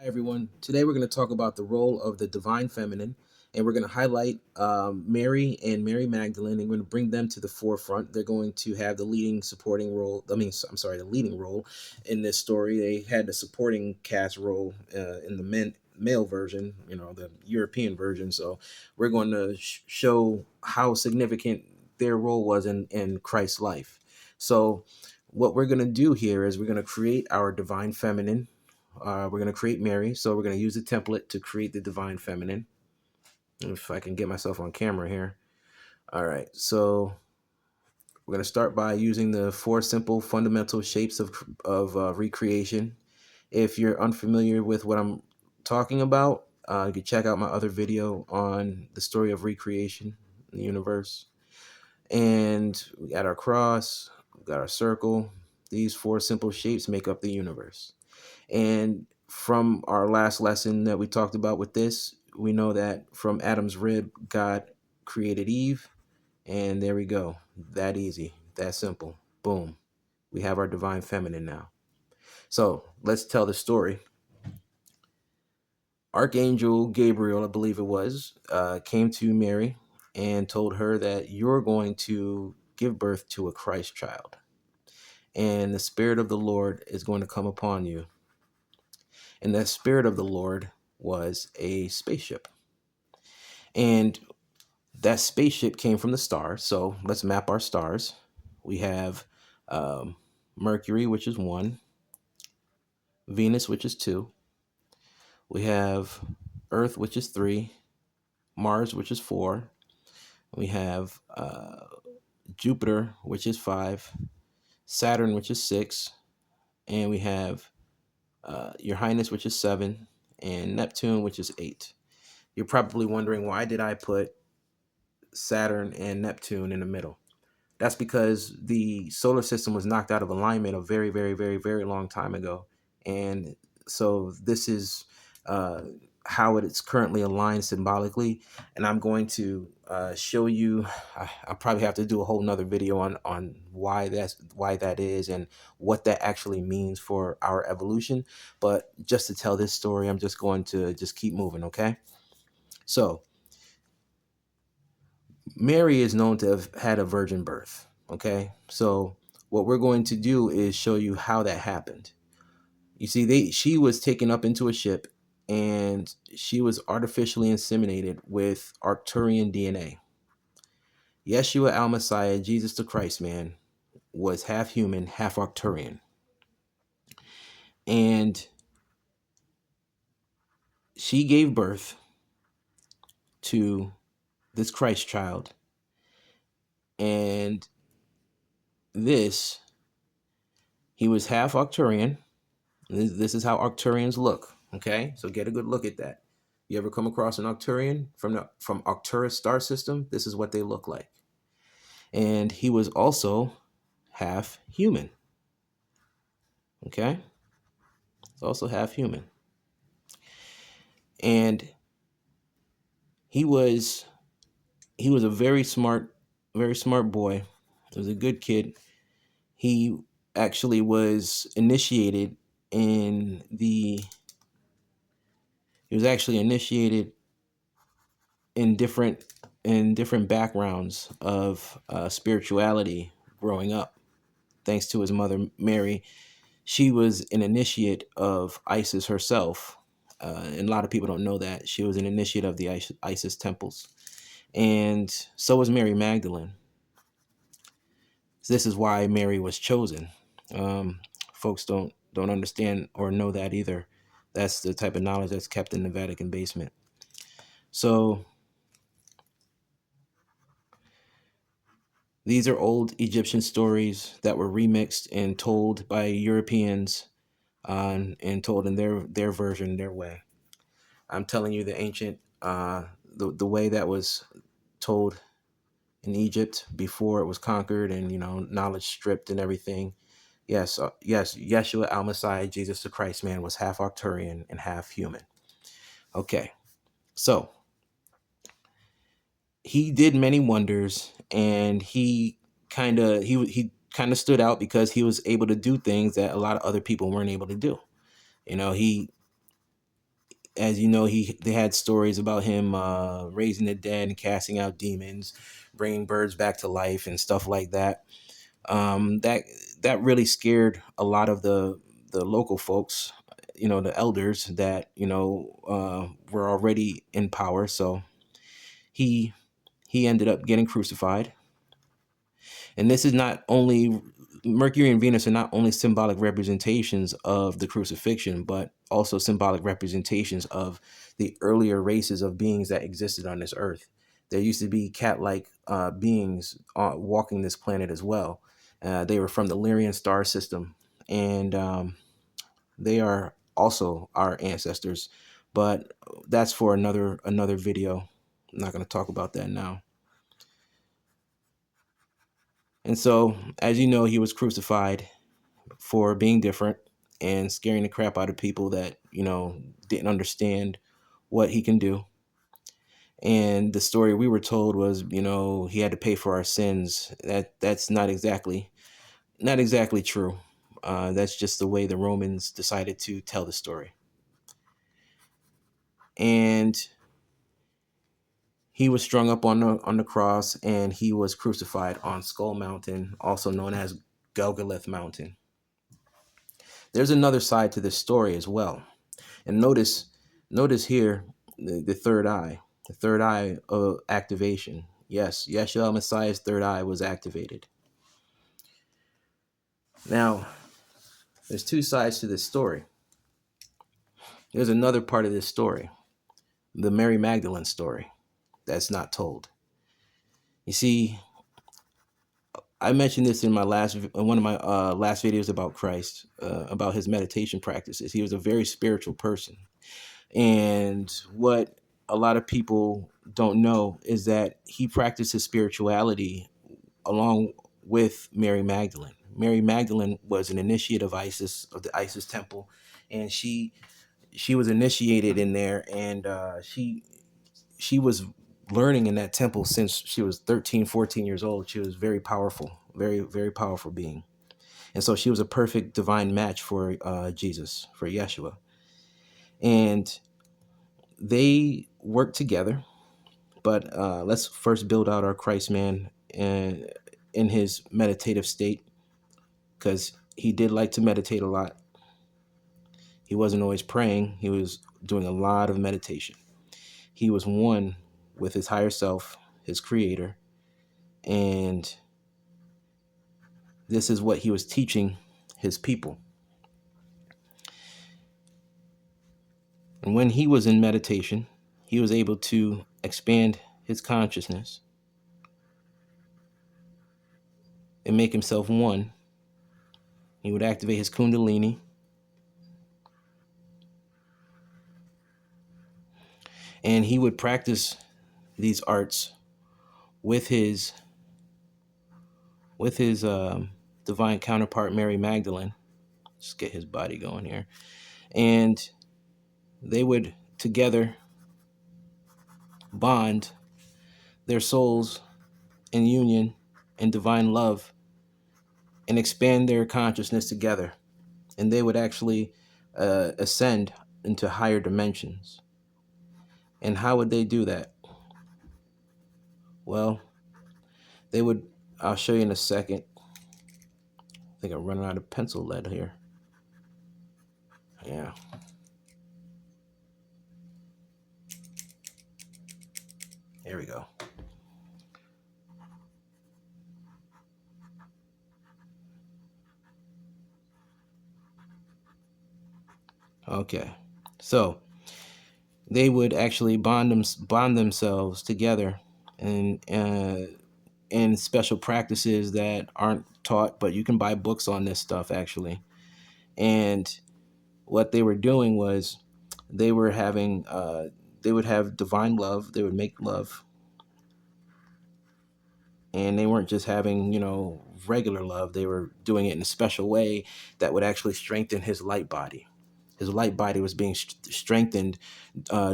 Hi, everyone. Today we're going to talk about the role of the divine feminine, and we're going to highlight Mary and Mary Magdalene, and we're going to bring them to the forefront. They're going to have the leading supporting role. I'm sorry, the leading role in this story. They had the supporting cast role in the male version, the European version. So we're going to show how significant their role was in Christ's life. So what we're going to do here is we're going to create our divine feminine. We're going to create Mary. So we're going to use the template to create the divine feminine. If I can get myself on camera here. All right. So we're going to start by using the four simple fundamental shapes of recreation. If you're unfamiliar with what I'm talking about, you can check out my other video on the story of recreation in the universe. And we got our cross, we got our circle. These four simple shapes make up the universe. And from our last lesson that we talked about with this, we know that from Adam's rib, God created Eve. And there we go. That easy. That simple. Boom. We have our divine feminine now. So let's tell the story. Archangel Gabriel, I believe it was, came to Mary and told her that you're going to give birth to a Christ child. And the Spirit of the Lord is going to come upon you. And that Spirit of the Lord was a spaceship. And that spaceship came from the stars. So let's map our stars. We have Mercury, which is 1, Venus, which is 2. We have Earth, which is 3, Mars, which is 4. We have Jupiter, which is 5, Saturn, which is 6, and we have Your Highness, which is 7, and Neptune, which is 8. You're probably wondering, why did I put Saturn and Neptune in the middle? That's because the solar system was knocked out of alignment a very, very, very, very long time ago. And so this is how it is currently aligned symbolically. And I'm going to show you, I probably have to do a whole nother video on why that is and what that actually means for our evolution. But just to tell this story, I'm just going to just keep moving, okay? So Mary is known to have had a virgin birth. Okay. So what we're going to do is show you how that happened. You see, she was taken up into a ship and she was artificially inseminated with Arcturian DNA. Yeshua Al Messiah, Jesus the Christ man, was half human, half Arcturian. And she gave birth to this Christ child. And this, he was half Arcturian. This is how Arcturians look. Okay, so get a good look at that. You ever come across an Arcturian from Arcturus star system? This is what they look like. And he was also half human. Okay, he's also half human, and he was a very smart boy. He was a good kid. He actually was initiated in the. He was actually initiated in different backgrounds of spirituality growing up, thanks to his mother Mary. She was an initiate of Isis herself, and a lot of people don't know that she was an initiate of the Isis temples, and so was Mary Magdalene. This is why Mary was chosen. Folks don't understand or know that either. That's the type of knowledge that's kept in the Vatican basement. So these are old Egyptian stories that were remixed and told by Europeans, and told in their version, their way. I'm telling you, the ancient, the way that was told in Egypt before it was conquered and knowledge stripped and everything. Yes, yes, Yeshua Al Messiah, Jesus the Christ man, was half Arcturian and half human. Okay, so he did many wonders, and he kind of stood out because he was able to do things that a lot of other people weren't able to do. You know, as you know, they had stories about him raising the dead and casting out demons, bringing birds back to life and stuff like that. That really scared a lot of the local folks, the elders that were already in power. So he ended up getting crucified. And this is not only Mercury and Venus are not only symbolic representations of the crucifixion, but also symbolic representations of the earlier races of beings that existed on this earth. There used to be cat-like beings walking this planet as well. They were from the Lyrian star system, and they are also our ancestors. But that's for another video. I'm not going to talk about that now. And so, as you know, he was crucified for being different and scaring the crap out of people that, didn't understand what he can do. And the story we were told was, he had to pay for our sins. That's not exactly true. That's just the way the Romans decided to tell the story. And he was strung up on the cross, and he was crucified on Skull Mountain, also known as Gelgalith Mountain. There's another side to this story as well. And notice here the third eye, activation. Yes, Yeshua Messiah's third eye was activated. Now, there's two sides to this story. There's another part of this story, the Mary Magdalene story, that's not told. You see, I mentioned this in one of my last videos about Christ, about his meditation practices. He was a very spiritual person. And what a lot of people don't know is that he practiced his spirituality along with Mary Magdalene. Mary Magdalene was an initiate of Isis, of the Isis temple, and she was initiated in there, and she was learning in that temple since she was 13, 14 years old. She was very powerful, very, very powerful being. And so she was a perfect divine match for Jesus, for Yeshua. And they worked together. But let's first build out our Christ man in his meditative state, because he did like to meditate a lot. He wasn't always praying. He was doing a lot of meditation. He was one with his higher self, his creator. And this is what he was teaching his people. And when he was in meditation, he was able to expand his consciousness and make himself one. He would activate his Kundalini. And he would practice these arts with his divine counterpart, Mary Magdalene. Just get his body going here. And they would together bond their souls in union and divine love and expand their consciousness together. And they would actually ascend into higher dimensions. And how would they do that? Well, I'll show you in a second. I think I'm running out of pencil lead here. Yeah. Here we go. Okay. So they would actually bond themselves together in special practices that aren't taught, but you can buy books on this stuff actually. And what they were doing was they would have divine love. They would make love, and they weren't just having regular love. They were doing it in a special way that would actually strengthen his light body. His light body was being strengthened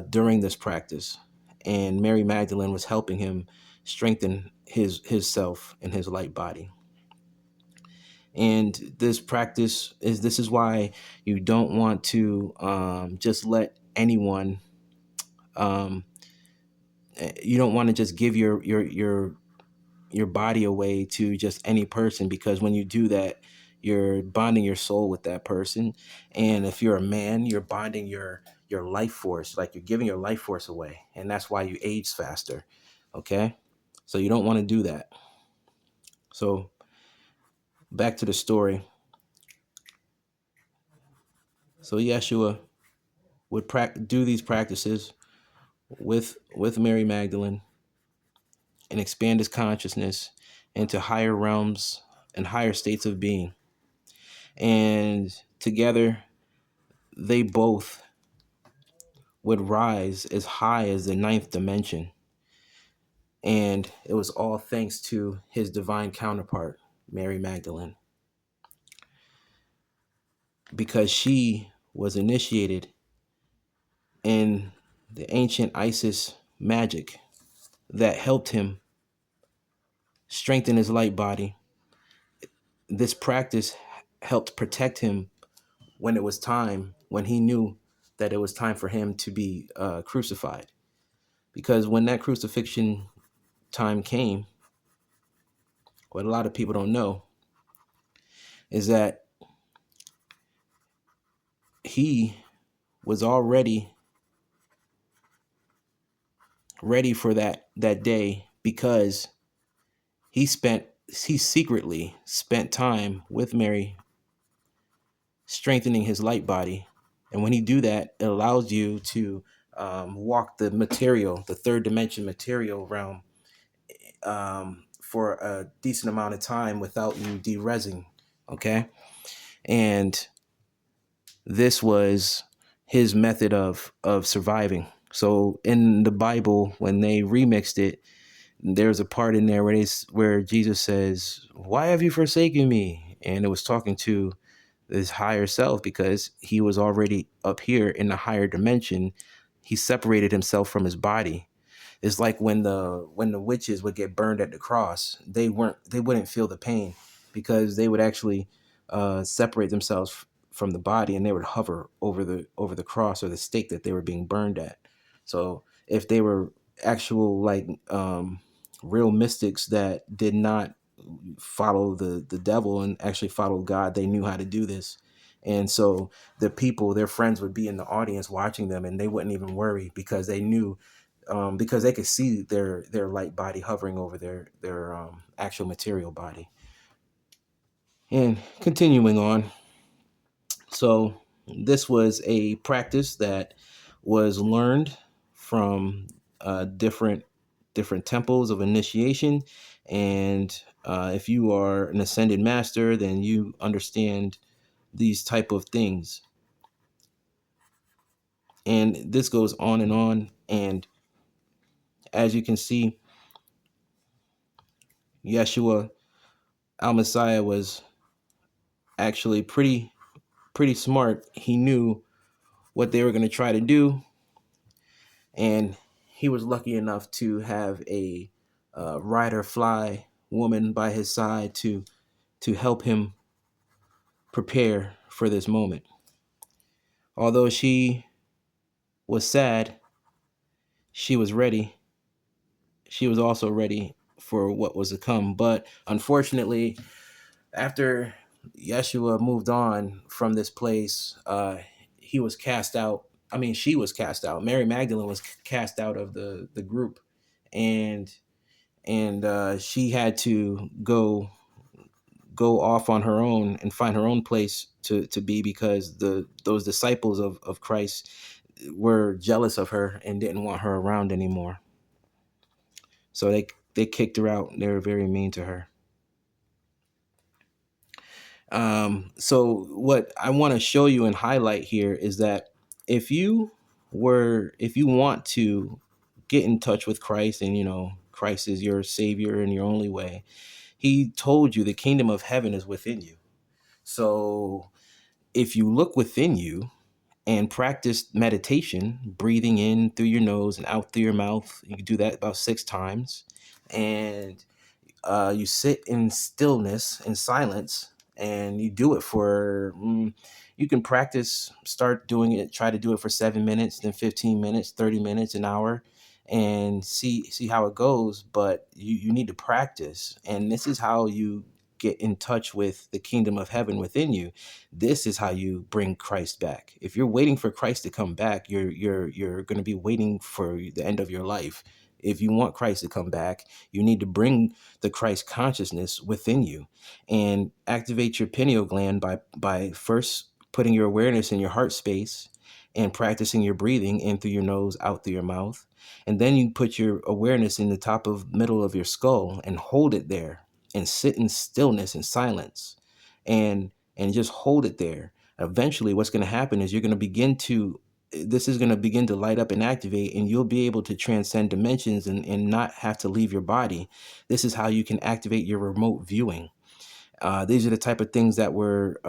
during this practice, and Mary Magdalene was helping him strengthen his self and his light body. And this is why you don't want to just let anyone. You don't want to just give your body away to just any person, because when you do that, you're bonding your soul with that person. And if you're a man, you're bonding your life force, like you're giving your life force away, and that's why you age faster. Okay, so you don't want to do that. So back to the story. So Yeshua would do these practices with Mary Magdalene and expand his consciousness into higher realms and higher states of being. And together, they both would rise as high as the ninth dimension. And it was all thanks to his divine counterpart, Mary Magdalene, because she was initiated in the ancient Isis magic that helped him strengthen his light body. This practice helped protect him when it was time, when he knew that it was time for him to be crucified. Because when that crucifixion time came, what a lot of people don't know is that he was already ready for that day, because he secretly spent time with Mary strengthening his light body. And when he do that, it allows you to walk the third dimension material realm, for a decent amount of time without you de-resing. Okay. And this was his method of surviving. So in the Bible, when they remixed it, there's a part in there where Jesus says, "Why have you forsaken me?" And it was talking to his higher self, because he was already up here in the higher dimension. He separated himself from his body. It's like when the witches would get burned at the cross, they wouldn't feel the pain, because they would actually separate themselves from the body, and they would hover over the cross or the stake that they were being burned at. So if they were actual, like, real mystics that did not follow the devil and actually follow God, they knew how to do this. And so the people, their friends, would be in the audience watching them, and they wouldn't even worry, because they knew, because they could see their light body hovering over their actual material body. And continuing on, so this was a practice that was learned from different temples of initiation. And if you are an ascended master, then you understand these type of things. And this goes on and on. And as you can see, Yeshua al-Messiah was actually pretty smart. He knew what they were going to try to do, and he was lucky enough to have a ride or fly woman by his side to help him prepare for this moment. Although she was sad, she was ready. She was also ready for what was to come. But unfortunately, after Yeshua moved on from this place, he was cast out. I mean, she was cast out. Mary Magdalene was cast out of the group, and she had to go off on her own and find her own place to be, because those disciples of Christ were jealous of her and didn't want her around anymore. So they kicked her out. They were very mean to her. So what I want to show you and highlight here is that if you want to get in touch with Christ, and Christ is your savior and your only way, he told you the kingdom of heaven is within you. So if you look within you and practice meditation, breathing in through your nose and out through your mouth, you can do that about 6 times. And you sit in stillness, in silence, and you do it for You can practice, start doing it, try to do it for 7 minutes, then 15 minutes, 30 minutes, an hour, and see how it goes. But you need to practice. And this is how you get in touch with the kingdom of heaven within you. This is how you bring Christ back. If you're waiting for Christ to come back, you're going to be waiting for the end of your life. If you want Christ to come back, you need to bring the Christ consciousness within you and activate your pineal gland by first putting your awareness in your heart space and practicing your breathing in through your nose, out through your mouth. And then you put your awareness in the top of middle of your skull and hold it there and sit in stillness and silence and just hold it there. Eventually what's going to happen is you're going to begin to this is going to begin to light up and activate, and you'll be able to transcend dimensions and not have to leave your body. This is how you can activate your remote viewing. These are the type of things that were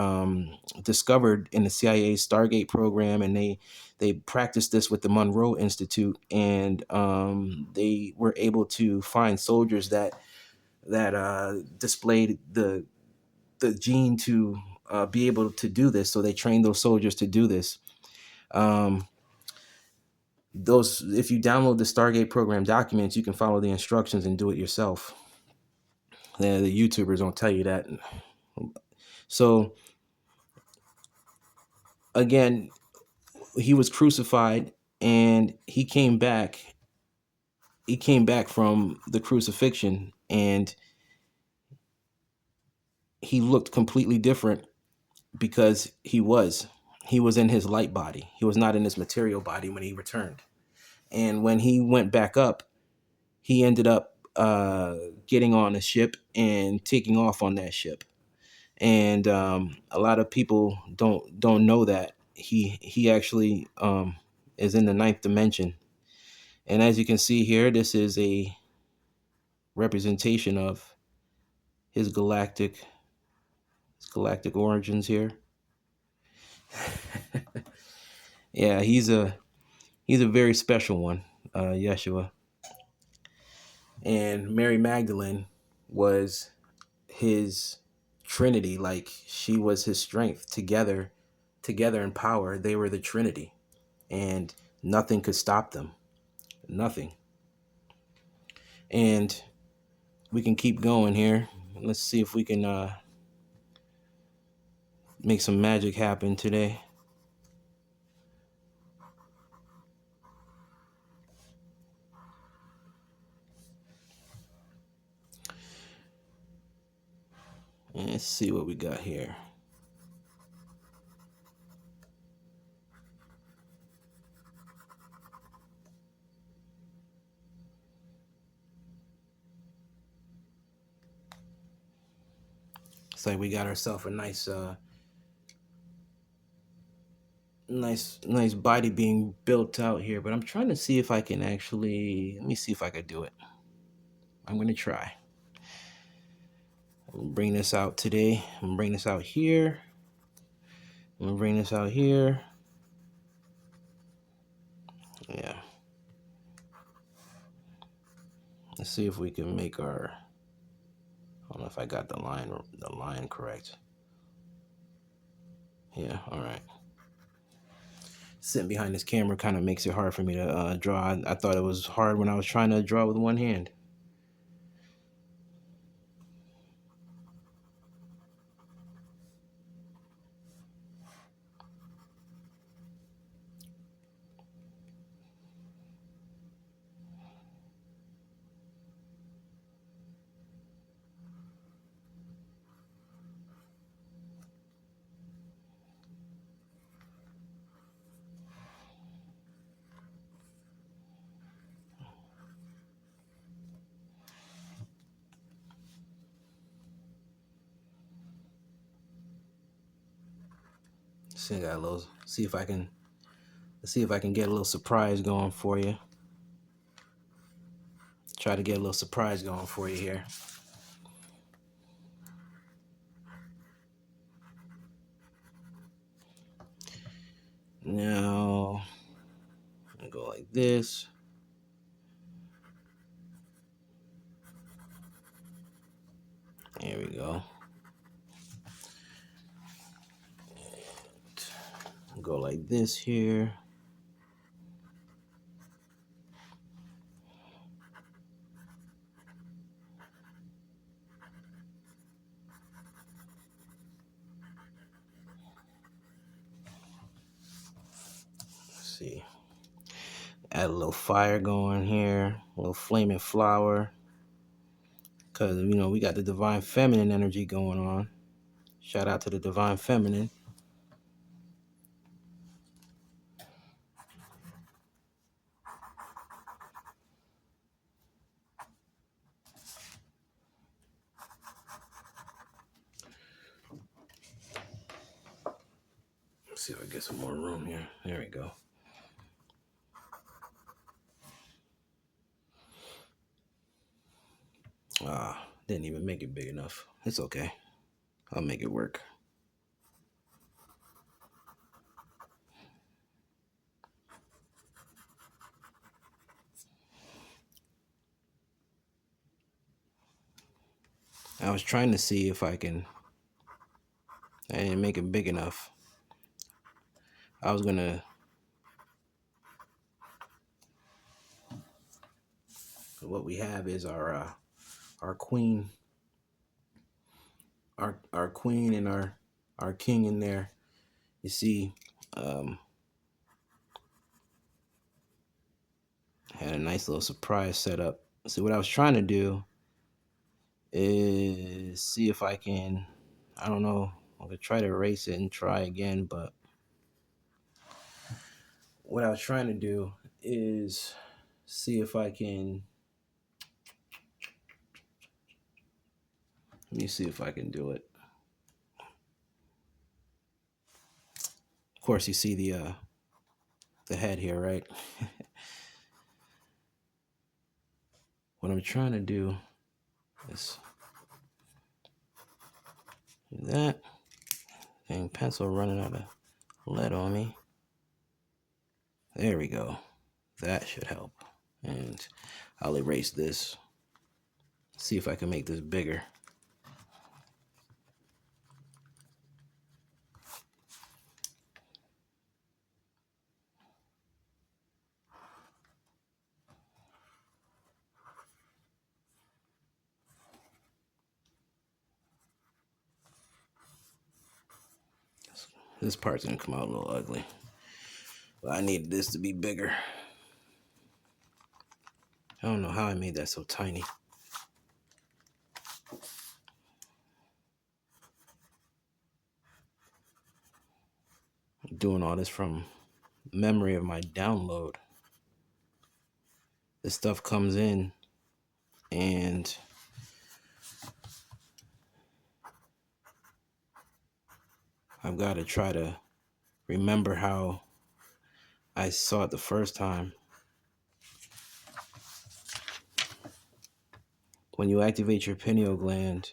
discovered in the CIA's Stargate program, and they practiced this with the Monroe Institute, and they were able to find soldiers that displayed the gene to be able to do this. So they trained those soldiers to do this. Those, if you download the Stargate program documents, you can follow the instructions and do it yourself. The YouTubers don't tell you that. So again, he was crucified and he came back. He came back from the crucifixion and he looked completely different because he was in his light body. He was not in his material body when he returned. And when he went back up, he ended up getting on a ship and taking off on that ship. And a lot of people don't know that he actually is in the ninth dimension. And as you can see here, this is a representation of his galactic origins here. Yeah, he's a very special one, Yeshua. And Mary Magdalene was his Trinity, like she was his strength. Together in power, they were the Trinity, and nothing could stop them. Nothing. And we can keep going here. Let's see if we can make some magic happen today. And let's see what we got here. It's like we got ourselves a nice body being built out here, but I'm trying to see if I can actually, let me see if I could do it. I'm going to try. I'm gonna bring this out today. I'm going to bring this out here. I'm going to bring this out here. Yeah. Let's see if we can make our, I don't know if I got the line correct. Yeah, all right. Sitting behind this camera kind of makes it hard for me to draw. I thought it was hard when I was trying to draw with one hand. See, I got a little. See if I can. Let's see if I can get a little surprise going for you. Try to get a little surprise going for you here. Now, I go like this. There we go. Go like this here. Let's see. Add a little fire going here, a little flaming flower. Because, we got the divine feminine energy going on. Shout out to the divine feminine. Let's see if I get some more room here. There we go. Didn't even make it big enough. It's okay. I'll make it work. I was trying to see if I didn't make it big enough. I was gonna, what we have is our queen, our queen and our king in there. You see, had a nice little surprise set up. See, what I was trying to do is see if I can, I don't know, I'm gonna try to erase it and try again, but what I was trying to do is see if I can, let me see if I can do it. Of course, you see the head here, right? What I'm trying to do is do that. Dang, pencil running out of lead on me. There we go. That should help. And I'll erase this. See if I can make this bigger. This part's gonna come out a little ugly. But I needed this to be bigger. I don't know how I made that so tiny. I'm doing all this from memory of my download. This stuff comes in and I've got to try to remember how I saw it the first time. When you activate your pineal gland,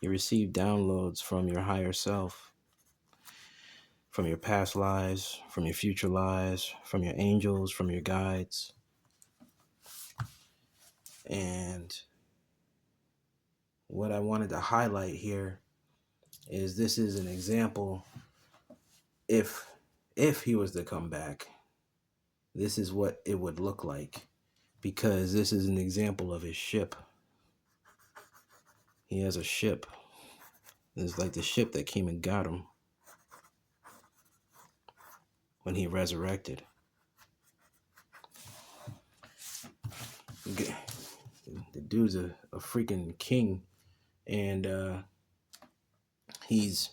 you receive downloads from your higher self, from your past lives, from your future lives, from your angels, from your guides. And what I wanted to highlight here is this is an example. If he was to come back, this is what it would look like, because this is an example of his ship. He has a ship. It's like the ship that came and got him when he resurrected. The dude's a freaking king, and he's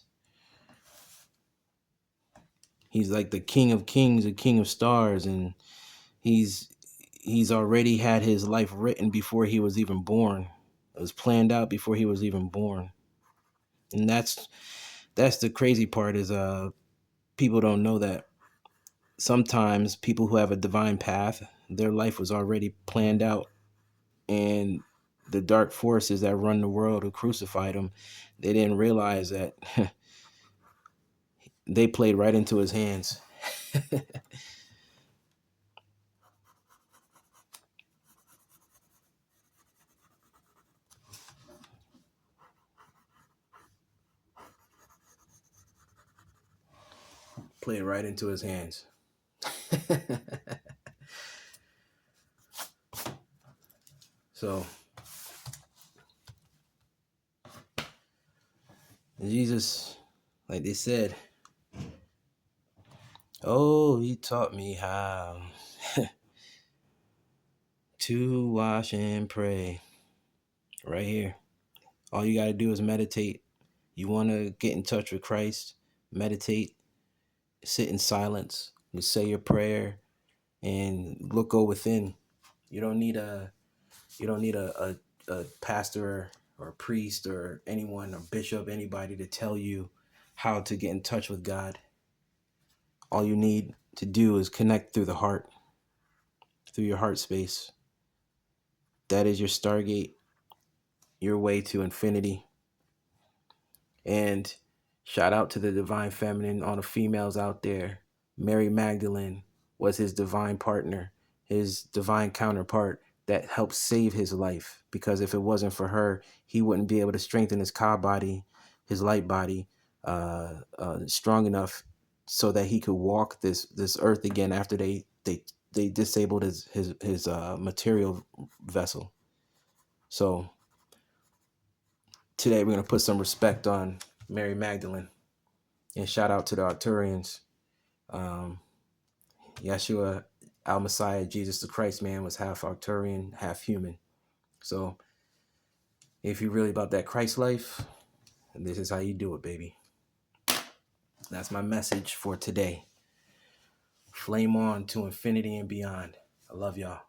like the king of kings, the king of stars, and he's already had his life written before he was even born. It was planned out before he was even born. And that's the crazy part, is people don't know that sometimes people who have a divine path, their life was already planned out, and the dark forces that run the world who crucified him, they didn't realize that they played right into his hands. play it right into his hands. So Jesus, like they said, oh, he taught me how to wash and pray. Right here. All you got to do is meditate. You want to get in touch with Christ, meditate, sit in silence, you say your prayer, and go within. You don't need a pastor or a priest or anyone, or bishop, anybody to tell you how to get in touch with God. All you need to do is connect through the heart, through your heart space. That is your Stargate, your way to infinity. And shout out to the divine feminine, all the females out there. Mary Magdalene was his divine partner, his divine counterpart that helped save his life. Because if it wasn't for her, he wouldn't be able to strengthen his Ka body, his light body, strong enough so that he could walk this earth again after they disabled his material vessel. So today we're going to put some respect on Mary Magdalene. And shout out to the Arcturians. Yeshua, Al-Messiah, Jesus the Christ, man, was half Arcturian, half human. So if you're really about that Christ life, this is how you do it, baby. That's my message for today. Flame on to infinity and beyond. I love y'all.